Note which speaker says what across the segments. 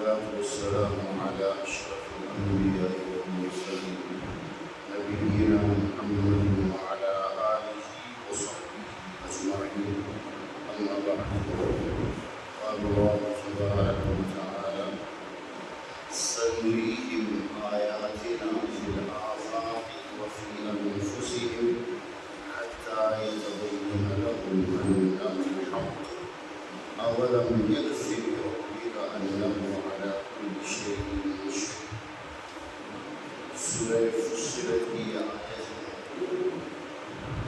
Speaker 1: والصلاة والسلام على أشرف الأنبياء والمرسلين نبينا محمد وعلى آله وصحبه أجمعين. أما بعد، قال الله تبارك وتعالى: سنريهم آياتنا في الآفاق وفي أنفسهم حتى يتبين لهم أنه الحق أولم يكفي بربك أنه على كل شيء شهيد. سورہ فصلت کی آیت ہے.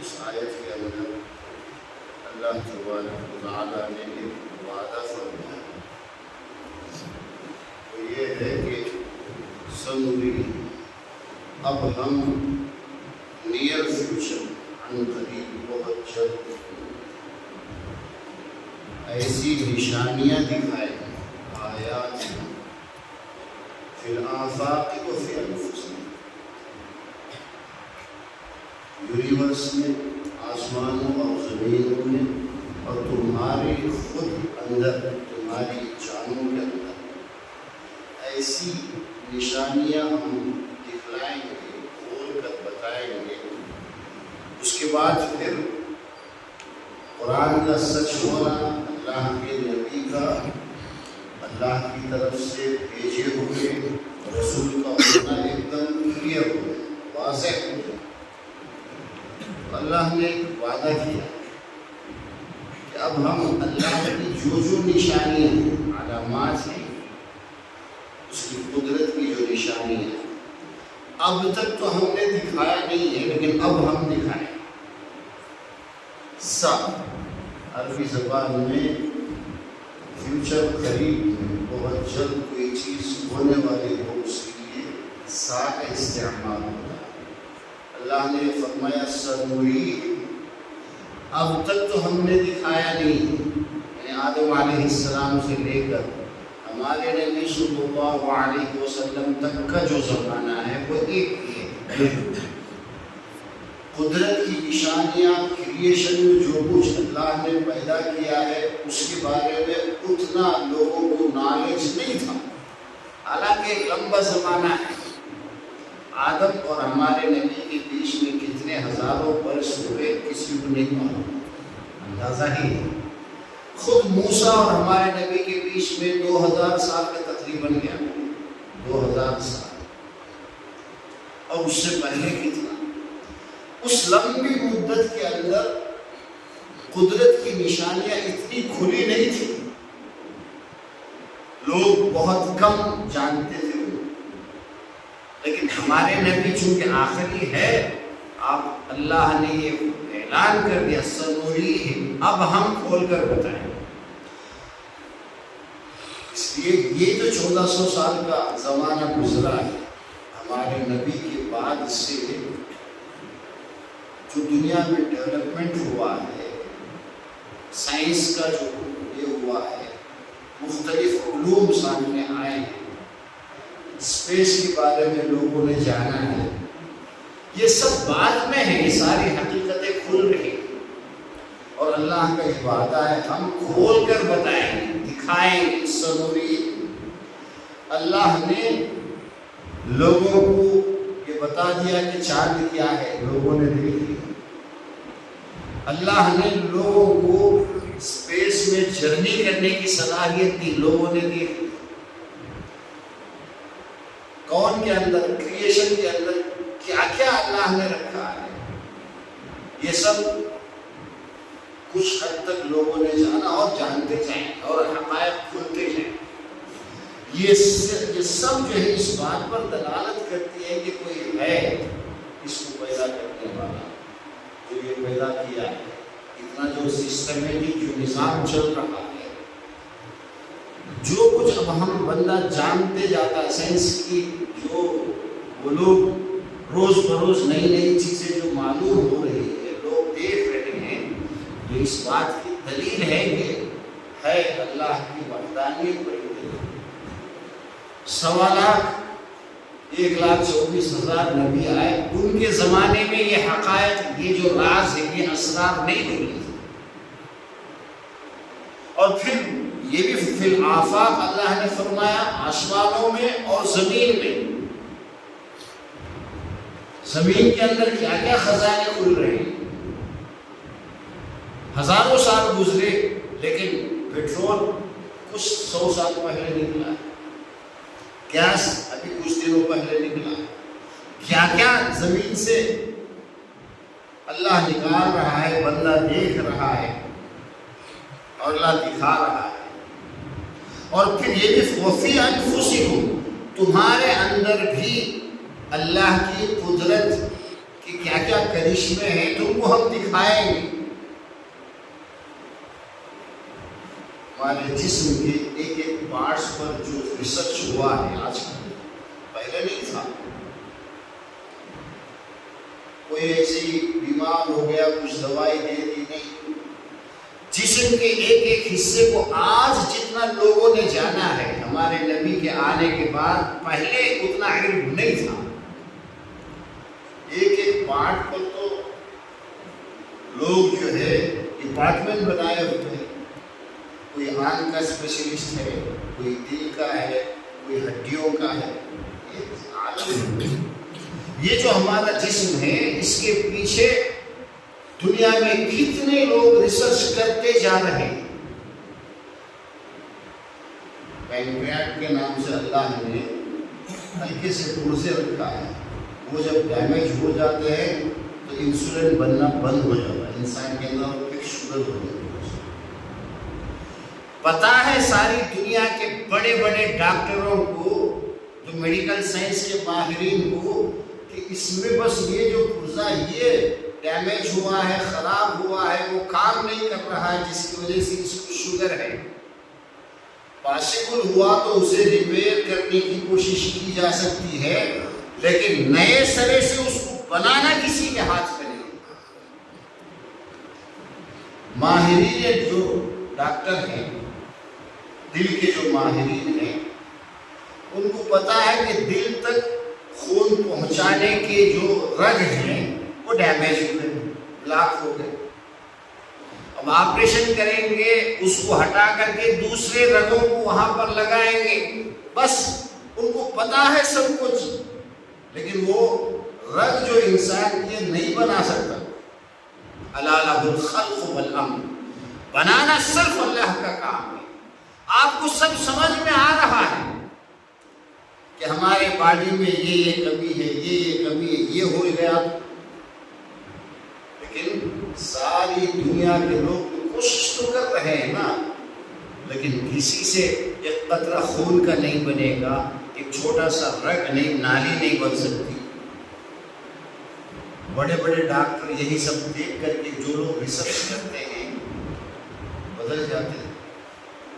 Speaker 1: اس آیت کے اندر اللہ تبارک و تعالیٰ نے ایک وعدہ فرمایا، وہ یہ ہے کہ سنری، اب ہم نیئر فیوچر، عن قریب، بہت جلد ایسی نشانیاں دکھائیں، آیات فی الآفاق و فی انفسہم، یونیورس میں، آسمانوں اور زمینوں میں، اور تمہاری خود اندر، تمہاری جانوں کے اندر ایسی نشانیاں ہم دکھلائیں گے، کھول کر بتائیں گے. اس کے بعد پھر قرآن کا سچ ہونا، اللہ کے نبی کا اللہ کی طرف سے بھیجے ہوئے رسول کا ہونا ایک دم کلیئر ہو گیا، واضح ہو گیا. اللہ نے ایک وعدہ کیا کہ اب ہم اللہ کی جو نشانیاں ہیں، علامات ہیں، اس کی قدرت کی جو نشانیاں ہیں، اب تک تو ہم نے دکھایا نہیں ہے، لیکن اب ہم دکھائیں. عربی زبان میں فیوچر قریب میں بہت جلد کوئی چیز ہونے والی ہو، اس کے لیے سا کا استعمال ہوتا ہے. اللہ نے فرمایا سنوری، اب تک تو ہم نے دکھایا نہیں، یعنی آدم علیہ السلام سے لے کر ہمارے نبی صلی اللہ علیہ وسلم تک کا جو زمانہ ہے وہ ایک ہی ہے. قدرت کی نشانیاں، کریشن میں جو کچھ اللہ نے پیدا کیا ہے اس کے بارے میں اتنا لوگوں کو نالج نہیں تھا، حالانکہ ایک لمبا زمانہ ہے. آدم اور ہمارے نبی کے بیچ میں کتنے ہزاروں برس ہوئے کسی کو نہیں معلوم، اندازہ ہی ہے. خود موسیٰ اور ہمارے نبی کے بیچ میں 2000 سال کا تقریباً گیا، 2000 سال، اور اس سے پہلے کتنا. اس لمبی مدت کے اندر قدرت کی نشانیاں اتنی کھلی نہیں تھی، لوگ بہت کم جانتے تھے. لیکن ہمارے نبی چونکہ آخری ہے، آپ اللہ نے یہ اعلان کر دیا سنوریہم، اب ہم کھول کر بتائیں. اس لیے یہ جو 1400 سال کا زمانہ گزرا ہے ہمارے نبی کے بعد سے، جو دنیا میں ڈیولپمنٹ ہوا ہے، سائنس کا جو یہ ہوا ہے، مختلف علوم سامنے آئے ہیں، اسپیس کے بارے میں لوگوں نے جانا ہے، یہ سب بعد میں ہے. یہ ساری حقیقتیں کھل رہی ہیں اور اللہ کا یہ وعدہ ہے ہم کھول کر بتائیں گے، دکھائیں گے. سنوری، اللہ نے لوگوں کو یہ بتا دیا کہ چاند کیا ہے، لوگوں نے دیکھ لیا. اللہ نے لوگوں کو اسپیس میں جرنی کرنے کی صلاحیت دی، لوگوں نے دیکھ لی. کون کے اندر، کریشن کے اندر کیا کیا اللہ نے رکھا ہے، یہ سب کچھ حد تک لوگوں نے جانا اور جانتے جائیں اور حقائق کھلتے جائیں. یہ سب جو ہے اس بات پر دلالت کرتی ہے کہ کوئی ہے اس کو پیدا کرنے والا، جو یہ پیدا کیا ہے. اتنا جو سسٹمیٹک جو نظام چل رہا ہے، جو کچھ اب ہم بندہ جانتے جاتا ہے، سائنس کی جو وہ لوگ روز بروز نئی نئی چیزیں جو معلوم ہو رہی ہے، لوگ دیکھ رہے ہیں، جو اس بات کی دلیل ہے کہ ہے اللہ کی وحدانیت پر. 1,24,000 نبی آئے، ان کے زمانے میں یہ حقائق، یہ جو راز ہے، یہ اسرار نہیں کھلی. اور پھر یہ بھی فی الآفاق اللہ نے فرمایا، آسمانوں میں اور زمین میں. زمین کے اندر کیا کیا خزانے کھل رہے ہیں. ہزاروں سال گزرے لیکن پیٹرول کچھ 100 سال پہلے نکلا، گیس ابھی کچھ دنوں پہلے نکلا. کیا کیا زمین سے اللہ نکال رہا ہے، بندہ دیکھ رہا ہے اور اللہ دکھا رہا ہے. اور پھر یہ بھی وفی انفسکم، تمہارے اندر بھی اللہ کی قدرت کی کیا کیا کرشمے ہیں تم کو ہم دکھائیں گے. ہمارے جسم کے ایک ایک پارٹس پر جو ریسرچ ہوا ہے آج کل، پہلے نہیں تھا. کوئی ایسی بیمار ہو گیا کچھ دوائی دے دی، نہیں. جسم کے ایک ایک حصے کو آج جتنا لوگوں نے جانا ہے ہمارے نبی کے آنے کے بعد، پہلے اتنا علم نہیں تھا. ایک ایک پارٹ پر تو لوگ جو ہے ڈپارٹمنٹ بنائے ہوتے ہیں. کوئی آنکھ کا اسپیشلسٹ ہے، کوئی دل کا ہے، کوئی ہڈیوں کا ہے. یہ جو ہمارا جسم ہے اس کے پیچھے دنیا میں کتنے لوگ ریسرچ کرتے جا رہے ہیں. پینکریاٹ کے نام سے اللہ نے ہلکے سے پرزے رکھا ہے. وہ جب ڈیمیج ہو جاتے ہیں تو انسولین بننا بند ہو جاتا ہے انسان کے اندر، اور پھر شوگر ہو جاتی ہے. پتا ہے ساری دنیا کے بڑے بڑے ڈاکٹروں کو، جو میڈیکل سائنس کے ماہرین کو، کہ اس میں بس یہ جو پرزا یہ ڈیمیج ہوا ہے، خراب ہوا ہے، وہ کام نہیں کر رہا ہے، جس کی وجہ سے اس کو شوگر ہے. پاسبل ہوا تو اسے ریپیئر کرنے کی کوشش کی جا سکتی ہے، لیکن نئے سرے سے اس کو بنانا کسی کے ہاتھ میں نہیں. ماہرین جو ڈاکٹر ہیں، دل کے جو ماہرین ہیں، ان کو پتا ہے کہ دل تک خون پہنچانے کے جو رگ ہیں وہ ڈیمیج ہو گئے، بلاک ہو گئے. اب آپریشن کریں گے، اس کو ہٹا کر کے دوسرے رگوں کو وہاں پر لگائیں گے. بس ان کو پتا ہے سب کچھ، لیکن وہ رگ جو انسان یہ نہیں بنا سکتا. الا لہ الخلق والامر، بنانا صرف اللہ کا کام ہے. آپ کو سب سمجھ میں آ رہا ہے کہ ہمارے باڈی میں یہ کمی ہے، یہ کمی ہے، یہ ہو گیا. لیکن ساری دنیا کے لوگ کوشش تو کر رہے ہیں نا، لیکن کسی سے ایک قطرہ خون کا نہیں بنے گا، ایک چھوٹا سا رگ نہیں، نالی نہیں بن سکتی. بڑے بڑے ڈاکٹر یہی سب دیکھ کر کے جو لوگ ریسرچ کرتے ہیں بدل جاتے ہیں.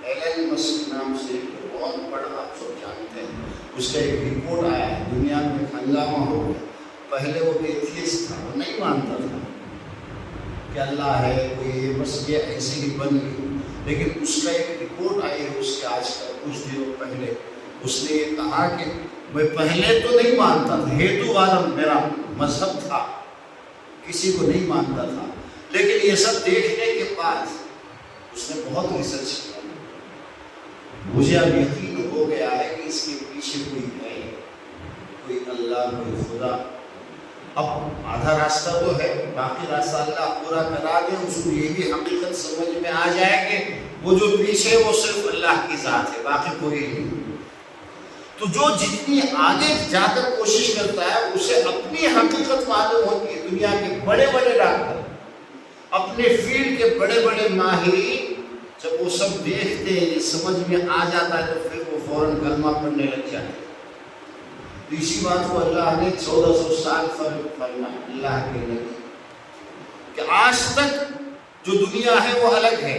Speaker 1: ایلن مسک نام سے بہت بڑا، آپ سب جانتے ہیں، اس کا ایک رپورٹ آیا ہے، دنیا میں ہنگامہ ہو گیا. پہلے وہ ایتھیسٹ تھا، وہ نہیں مانتا تھا کہ اللہ ہے، کوئی بس یہ ایسے ہی بن گئی. لیکن اس کا ایک رپورٹ آئی ہے اس کے آج کا کچھ دنوں پہلے. اس نے یہ کہا کہ میں پہلے تو نہیں مانتا تھا، ہیتو وادم میرا مذہب تھا، کسی کو نہیں مانتا تھا، لیکن یہ سب دیکھنے کے بعد اس نے بہت ریسرچ کیا. مجھے اب یقین ہو گیا ہے کہ اس کے پیچھے کوئی ہے، کوئی اللہ، کوئی خدا. اب آدھا راستہ تو ہے، باقی راستہ اللہ پورا کرا دے. اس کو یہ بھی حقیقت سمجھ میں آ جائے کہ وہ جو پیچھے وہ صرف اللہ کی ذات ہے، باقی کوئی نہیں. تو جو جتنی آگے جا کر کوشش کرتا ہے اسے اپنی حقیقت معلوم ہوتی ہے. دنیا کے بڑے بڑے ڈاکٹر، اپنے فیلڈ کے بڑے بڑے ماہرین، جب وہ سب دیکھتے ہیں، یہ سمجھ میں آ جاتا ہے تو پھر وہ فوراً کلمہ پڑھنے لگ جاتے ہیں. اسی بات کو اللہ نے 1400 سال فرمایا اللہ کے نبی کہ آج تک جو دنیا ہے وہ الگ ہے.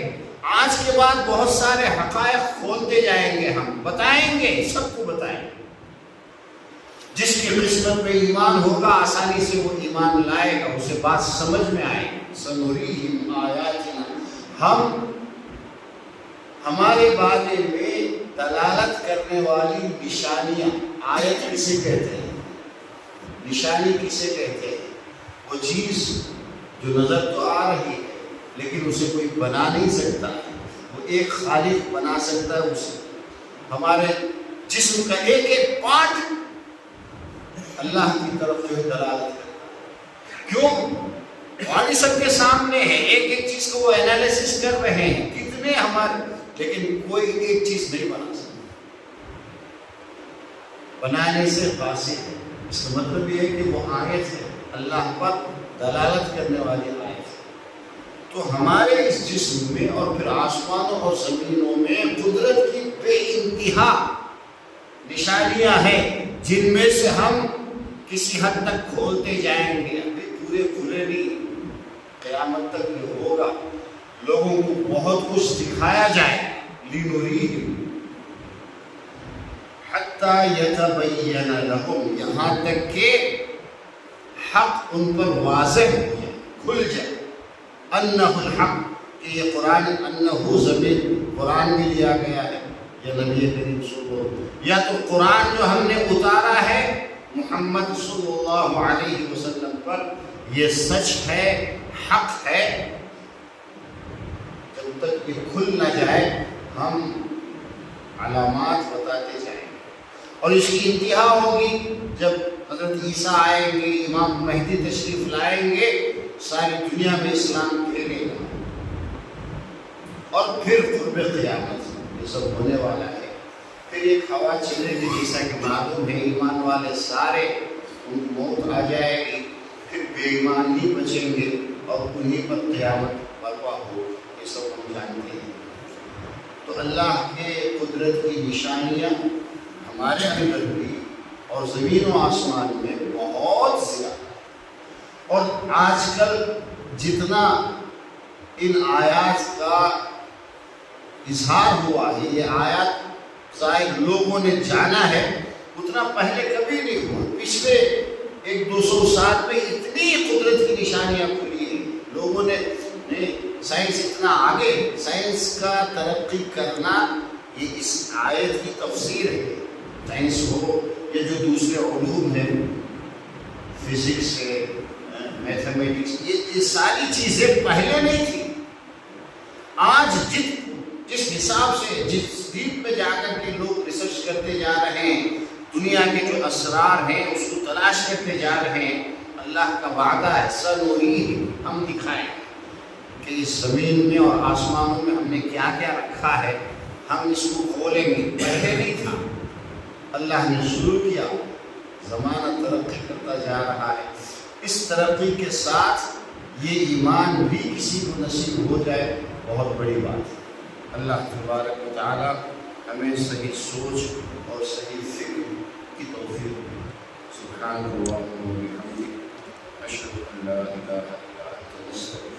Speaker 1: آج کے بعد بہت سارے حقائق کھولتے جائیں گے، ہم بتائیں گے، سب کو بتائیں گے. جس کی قسمت میں ایمان ہوگا آسانی سے وہ ایمان لائے گا، اسے بات سمجھ میں آئے گی. سنریہم آیاتنا، ہم ہمارے بارے میں دلالت کرنے والی نشانیاں. آیت کسے کہتے ہیں؟ نشانی کسے کہتے ہیں؟ وہ چیز جو نظر تو آ رہی ہے لیکن اسے کوئی بنا نہیں سکتا. وہ ایک خالق بنا سکتا ہے اسے. ہمارے جسم کا ایک ایک پارٹ اللہ کی طرف جو ہے دلالت کرتا ہے. کیوں؟ ہماری سب کے سامنے ہے، ایک ایک چیز کو وہ انالیسس کر رہے ہیں کتنے ہمارے، لیکن کوئی ایک چیز نہیں بنا سکتا. بنانے سے قاصر ہے. اس کا مطلب یہ ہے کہ وہ آیت ہے، اللہ پر دلالت کرنے والی آیت ہے. تو ہمارے اس جسم میں اور پھر آسمانوں اور زمینوں میں قدرت کی بے انتہا نشانیاں ہیں، جن میں سے ہم کسی حد تک کھولتے جائیں گے. ابھی پورے کھلے نہیں، قیامت تک یہ ہوگا. لوگوں کو بہت کچھ دکھایا جائے، لِنُرِيهِمْ حَتَّى يَتَبَيَّنَ لَهُمْ، یہاں تک کہ حق ان پر واضح ہو جائے، کھل جائے. اَنَّهُ الْحَقِّ، کہ یہ قرآن اَنَّهُ ضمیر قرآن میں لیا گیا ہے یا نبی کریم صلی اللہ علیہ وسلم، یا تو قرآن جو ہم نے اتارا ہے محمد صلی اللہ علیہ وسلم پر، یہ سچ ہے، حق ہے. جب تک یہ کھل نہ جائے ہم علامات بتاتے جائیں. اور اس کی انتہا ہوگی جب حضرت عیسیٰ آئیں گے، امام مہدی تشریف لائیں گے، ساری دنیا میں اسلام پھیلے گا. اور پھر قرب قیامت یہ سب ہونے والا ہے. پھر ایک ہوا چلے گی جیسا کہ معلوم ہے، ایمان والے سارے ان کی موت آ جائے گی، پھر بے ایمان ہی بچیں گے اور انہیں پر قیامت برپا ہو. یہ سب ہم جانتے ہیں. تو اللہ کے قدرت کی نشانیاں ہمارے اندر بھی اور زمین و آسمان میں بہت زیادہ. اور آج کل جتنا ان آیات کا اظہار ہوا ہے، یہ آیات ظاہر لوگوں نے جانا ہے، اتنا پہلے کبھی نہیں ہوا. پچھلے 100-200 سال میں اتنی قدرت کی نشانیاں کھلی ہیں. لوگوں نے سائنس اتنا آگے، سائنس کا ترقی کرنا یہ اس آیت کی تفسیر ہے. سائنس ہو یا جو دوسرے علوم ہیں، فزکس ہے، میتھمیٹکس، یہ ساری چیزیں پہلے نہیں تھی. آج جس حساب سے جس دین پہ جا کر کے لوگ ریسرچ کرتے جا رہے ہیں، دنیا کے جو اسرار ہیں اس کو تلاش کرتے جا رہے ہیں، اللہ کا وعدہ ہے سَنُرِيهِمْ، ہم دکھائیں کہ اس زمین میں اور آسمانوں میں ہم نے کیا کیا رکھا ہے، ہم اس کو کھولیں گے. پہلے نہیں تھا. اللہ نے شروع کیا، زمانہ ترقی کرتا جا رہا ہے. اس ترقی کے ساتھ یہ ایمان بھی کسی کو نصیب ہو جائے بہت بڑی بات ہے. اللہ تبارک و تعالی ہمیں صحیح سوچ اور صحیح فکر کی توفیق دے. سبحان اللہ و بحمدہ، اشہد ان لا الہ الا انت، استغفرک.